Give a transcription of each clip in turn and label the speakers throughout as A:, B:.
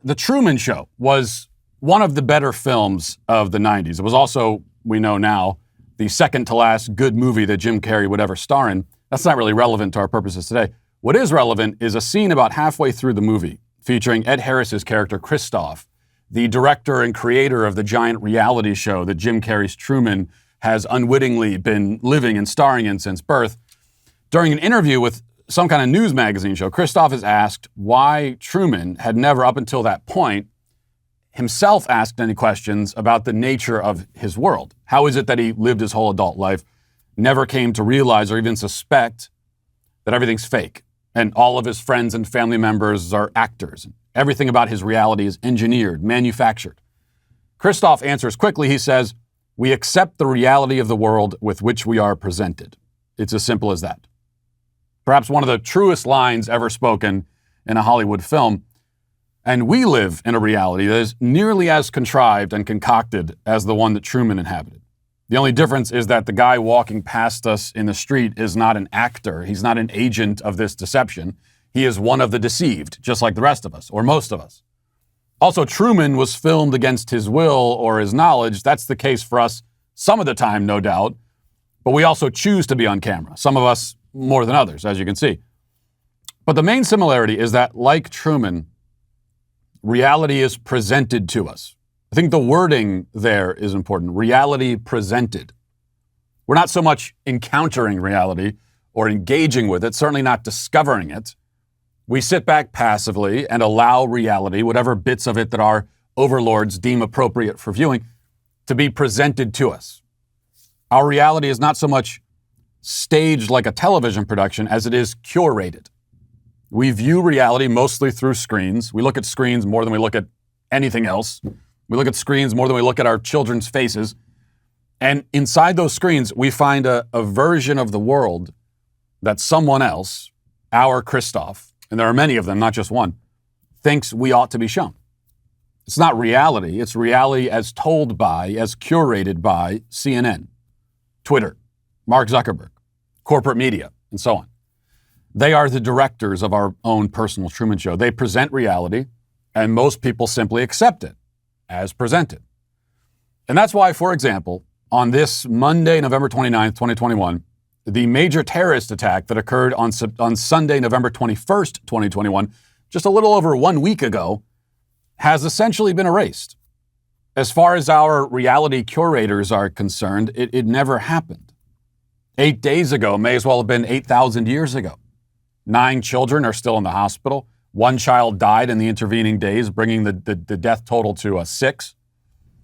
A: The Truman Show was one of the better films of the 90s. It was also, we know now, the second to last good movie that Jim Carrey would ever star in. That's not really relevant to our purposes today. What is relevant is a scene about halfway through the movie featuring Ed Harris's character, Christoph, the director and creator of the giant reality show that Jim Carrey's Truman has unwittingly been living and starring in since birth. During an interview with some kind of news magazine show, Christoph is asked why Truman had never, up until that point, himself asked any questions about the nature of his world. How is it that he lived his whole adult life, never came to realize or even suspect that everything's fake, and all of his friends and family members are actors. Everything about his reality is engineered, manufactured. Christoph answers quickly. He says, "We accept the reality of the world with which we are presented." It's as simple as that. Perhaps one of the truest lines ever spoken in a Hollywood film. And we live in a reality that is nearly as contrived and concocted as the one that Truman inhabited. The only difference is that the guy walking past us in the street is not an actor. He's not an agent of this deception. He is one of the deceived, just like the rest of us, or most of us. Also, Truman was filmed against his will or his knowledge. That's the case for us some of the time, no doubt. But we also choose to be on camera, some of us more than others, as you can see. But the main similarity is that, like Truman, reality is presented to us. I think the wording there is important. Reality presented. We're not so much encountering reality or engaging with it, certainly not discovering it. We sit back passively and allow reality, whatever bits of it that our overlords deem appropriate for viewing, to be presented to us. Our reality is not so much staged like a television production as it is curated. We view reality mostly through screens. We look at screens more than we look at anything else. We look at screens more than we look at our children's faces. And inside those screens, we find a version of the world that someone else, our Christoph, and there are many of them, not just one, thinks we ought to be shown. It's not reality. It's reality as told by, as curated by CNN, Twitter, Mark Zuckerberg, corporate media, and so on. They are the directors of our own personal Truman Show. They present reality, and most people simply accept it as presented. And that's why, for example, on this Monday, November 29th, 2021, the major terrorist attack that occurred on Sunday, November 21st, 2021, just a little over 1 week ago, has essentially been erased. As far as our reality curators are concerned, it never happened. 8 days ago may as well have been 8,000 years ago. 9 children are still in the hospital. 1 child died in the intervening days, bringing the death total to 6,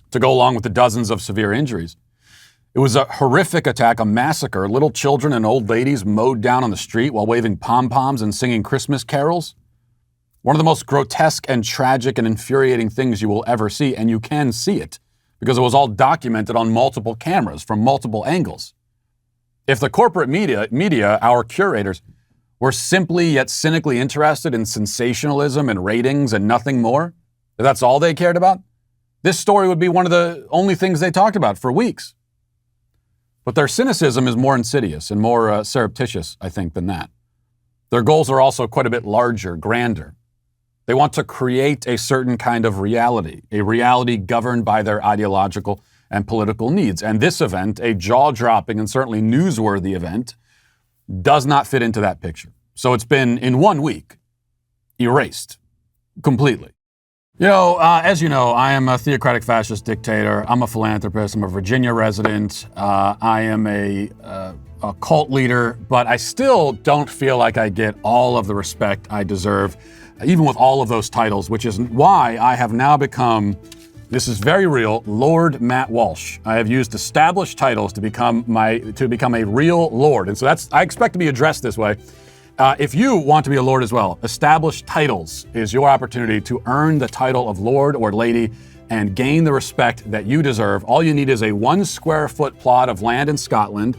A: to go along with the dozens of severe injuries. It was a horrific attack, a massacre. Little children and old ladies mowed down on the street while waving pom-poms and singing Christmas carols. One of the most grotesque and tragic and infuriating things you will ever see, and you can see it, because it was all documented on multiple cameras from multiple angles. If the corporate media, our curators, were simply yet cynically interested in sensationalism and ratings and nothing more, if that's all they cared about, this story would be one of the only things they talked about for weeks. But their cynicism is more insidious and more surreptitious, I think, than that. Their goals are also quite a bit larger, grander. They want to create a certain kind of reality, a reality governed by their ideological and political needs. And this event, a jaw-dropping and certainly newsworthy event, does not fit into that picture. So it's been, in 1 week, erased completely. As you know, I am a theocratic fascist dictator. I'm a philanthropist. I'm a Virginia resident. I am a cult leader, but I still don't feel like I get all of the respect I deserve, even with all of those titles, which is why I have now become, this is very real, Lord Matt Walsh. I have used established titles to become a real lord. And so I expect to be addressed this way. If you want to be a lord as well, established titles is your opportunity to earn the title of lord or lady and gain the respect that you deserve. All you need is a 1 square foot plot of land in Scotland.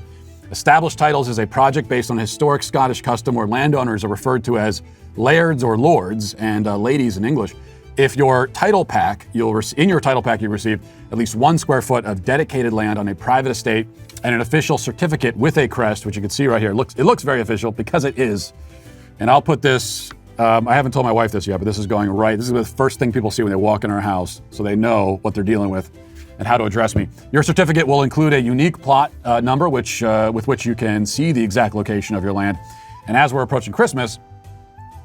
A: Established titles is a project based on historic Scottish custom where landowners are referred to as lairds or lords and ladies in English. If your title pack, in your title pack, you receive at least 1 square foot of dedicated land on a private estate and an official certificate with a crest, which you can see right here. It looks very official because it is. And I'll put this I haven't told my wife this yet, but this is going right. This is the first thing people see when they walk in our house, so they know what they're dealing with and how to address me. Your certificate will include a unique plot number, with which you can see the exact location of your land. And as we're approaching Christmas,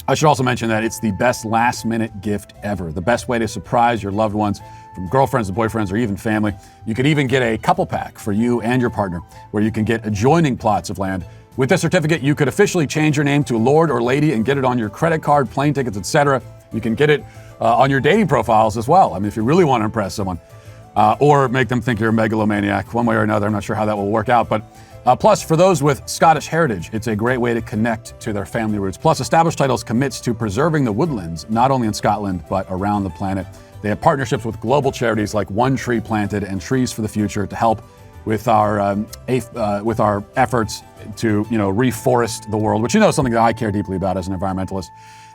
A: I should also mention that it's the best last-minute gift ever. The best way to surprise your loved ones, from girlfriends to boyfriends or even family. You could even get a couple pack for you and your partner, where you can get adjoining plots of land. With this certificate, you could officially change your name to Lord or Lady and get it on your credit card, plane tickets, etc. You can get it on your dating profiles as well. I mean, if you really want to impress someone, or make them think you're a megalomaniac, one way or another. I'm not sure how that will work out, but plus, for those with Scottish heritage, it's a great way to connect to their family roots. Plus, Established Titles commits to preserving the woodlands, not only in Scotland, but around the planet. They have partnerships with global charities like One Tree Planted and Trees for the Future to help with our efforts to reforest the world, which is something that I care deeply about as an environmentalist.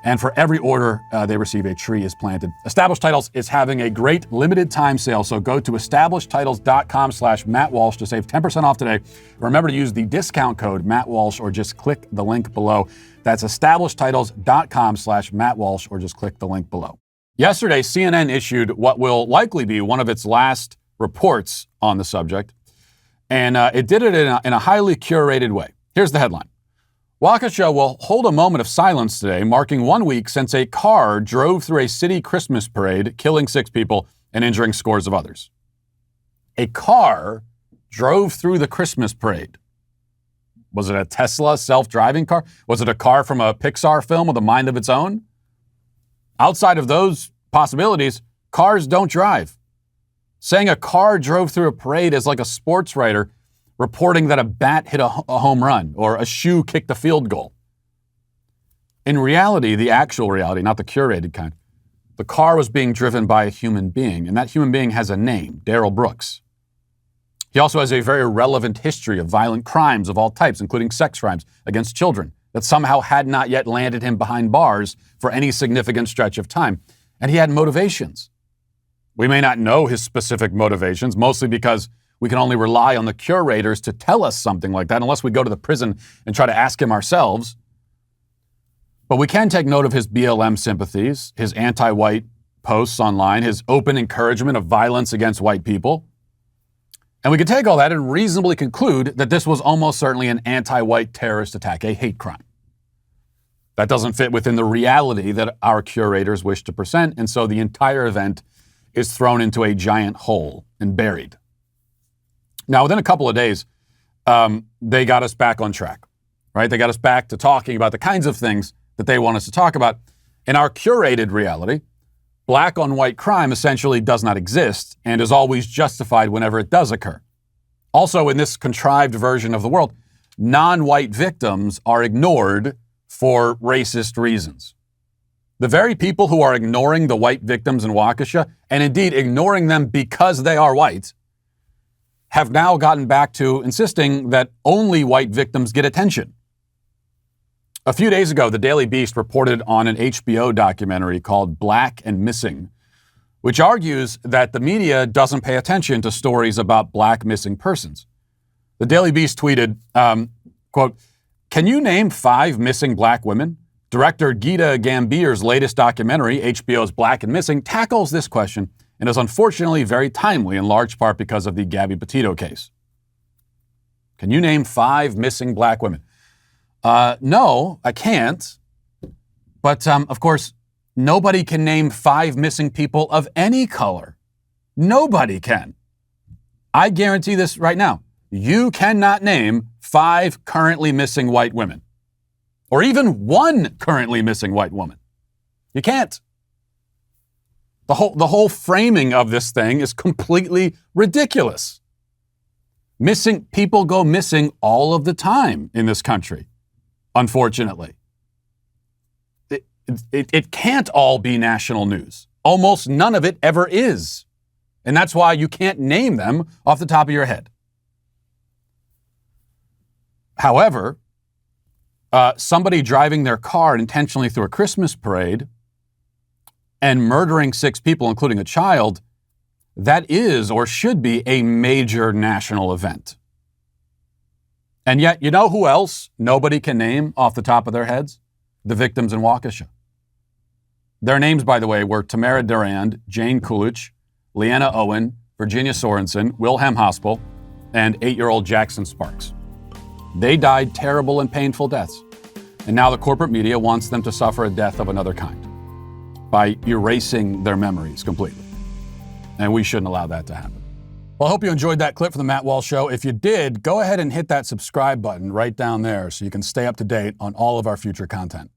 A: And for every order they receive, a tree is planted. Established Titles is having a great limited time sale, so go to establishedtitles.com/Matt Walsh to save 10% off today. Remember to use the discount code Matt Walsh or just click the link below. That's establishedtitles.com/Matt Walsh or just click the link below. Yesterday, CNN issued what will likely be one of its last reports on the subject, and it did it in a highly curated way. Here's the headline. Waukesha will hold a moment of silence today, marking 1 week since a car drove through a city Christmas parade, killing 6 people and injuring scores of others. A car drove through the Christmas parade. Was it a Tesla self-driving car? Was it a car from a Pixar film with a mind of its own? Outside of those possibilities, cars don't drive. Saying a car drove through a parade is like a sports writer reporting that a bat hit a home run or a shoe kicked a field goal. In reality, the actual reality, not the curated kind, the car was being driven by a human being, and that human being has a name, Daryl Brooks. He also has a very relevant history of violent crimes of all types, including sex crimes against children, that somehow had not yet landed him behind bars for any significant stretch of time. And he had motivations. We may not know his specific motivations, mostly because we can only rely on the curators to tell us something like that, unless we go to the prison and try to ask him ourselves. But we can take note of his BLM sympathies, his anti-white posts online, his open encouragement of violence against white people. And we can take all that and reasonably conclude that this was almost certainly an anti-white terrorist attack, a hate crime. That doesn't fit within the reality that our curators wish to present, and so the entire event is thrown into a giant hole and buried. Now, within a couple of days, they got us back on track, right? They got us back to talking about the kinds of things that they want us to talk about. In our curated reality, black on white crime essentially does not exist and is always justified whenever it does occur. Also, in this contrived version of the world, non-white victims are ignored for racist reasons. The very people who are ignoring the white victims in Waukesha, and indeed ignoring them because they are white, have now gotten back to insisting that only white victims get attention. A few days ago, the Daily Beast reported on an HBO documentary called Black and Missing, which argues that the media doesn't pay attention to stories about black missing persons. The Daily Beast tweeted, quote, "Can you name 5 missing black women?" Director Geeta Gambhir's latest documentary, HBO's Black and Missing, tackles this question and is unfortunately very timely, in large part because of the Gabby Petito case. Can you name 5 missing black women? No, I can't. But, of course, nobody can name 5 missing people of any color. Nobody can. I guarantee this right now. You cannot name 5 currently missing white women, or even 1 currently missing white woman. You can't. The whole framing of this thing is completely ridiculous. Missing people go missing all of the time in this country, unfortunately. It can't all be national news. Almost none of it ever is. And that's why you can't name them off the top of your head. However, somebody driving their car intentionally through a Christmas parade and murdering 6 people, including a child, that is or should be a major national event. And yet, you know who else nobody can name off the top of their heads? The victims in Waukesha. Their names, by the way, were Tamara Durand, Jane Coolidge, Leanna Owen, Virginia Sorensen, Wilhelm Haspel, and 8-year-old Jackson Sparks. They died terrible and painful deaths, and now the corporate media wants them to suffer a death of another kind by erasing their memories completely. And we shouldn't allow that to happen. Well, I hope you enjoyed that clip from the Matt Walsh Show. If you did, go ahead and hit that subscribe button right down there so you can stay up to date on all of our future content.